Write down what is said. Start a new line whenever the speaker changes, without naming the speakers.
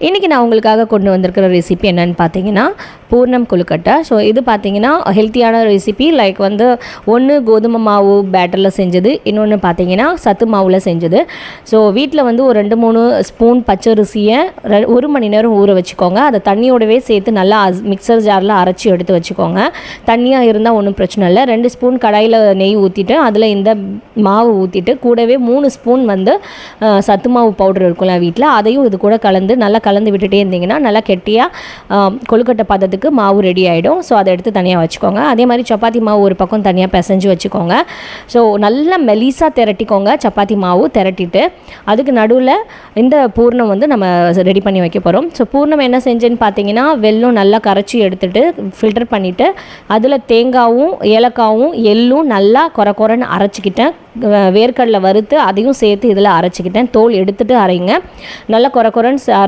இன்றைக்கி நான் உங்களுக்காக கொண்டு வந்திருக்கிற ரெசிபி என்னென்னு பார்த்தீங்கன்னா பூர்ணம் கொழுக்கட்டை. ஸோ இது பார்த்தீங்கன்னா ஹெல்த்தியான ரெசிபி. லைக் வந்து ஒன்று கோதுமை மாவு பேட்டரில் செஞ்சது, இன்னொன்று பார்த்தீங்கன்னா சத்து மாவில் செஞ்சது. ஸோ வீட்டில் வந்து ஒரு 2-3 ஸ்பூன் பச்சரிசியை 1 மணி நேரம் ஊற வச்சுக்கோங்க. அதை தண்ணியோடவே சேர்த்து நல்லா மிக்சர் ஜாரில் அரைச்சி எடுத்து வச்சுக்கோங்க. தண்ணியாக இருந்தால் ஒன்றும் பிரச்சனை இல்லை. 2 ஸ்பூன் கடாயில் நெய் ஊற்றிட்டு அதில் இந்த மாவு ஊற்றிட்டு கூடவே 3 ஸ்பூன் வந்து சத்து மாவு பவுடர் இருக்கும்ல வீட்டில், அதையும் இது கூட நல்லா கலந்து விட்டுட்டே இருந்தீங்கன்னா நல்லா கெட்டியாக கொழுக்கட்டை பதத்துக்கு மாவு ரெடி ஆகிடும். ஸோ அதை எடுத்து தனியாக வச்சுக்கோங்க. அதே மாதிரி சப்பாத்தி மாவு ஒரு பக்கம் தனியாக பிசைஞ்சு வச்சுக்கோங்க. ஸோ நல்லா மெலிசாக திரட்டிக்கோங்க. சப்பாத்தி மாவு திரட்டிட்டு அதுக்கு நடுவில் இந்த பூர்ணம் வந்து நம்ம ரெடி பண்ணி வைக்க போகிறோம். ஸோ பூர்ணம் என்ன செஞ்சேன்னு பார்த்தீங்கன்னா வெல்லம் நல்லா கரைச்சி எடுத்துகிட்டு ஃபில்டர் பண்ணிவிட்டு அதில் தேங்காயும் ஏலக்காயும் எள்ளும் நல்லா கொரன்னு அரைச்சிக்கிட்டேன். வேர்க்கடலை வறுத்து அதையும் சேர்த்து இதில் அரைச்சிக்கிட்டேன். தோல் எடுத்துகிட்டு அரைங்க. நல்லா கொரன்னு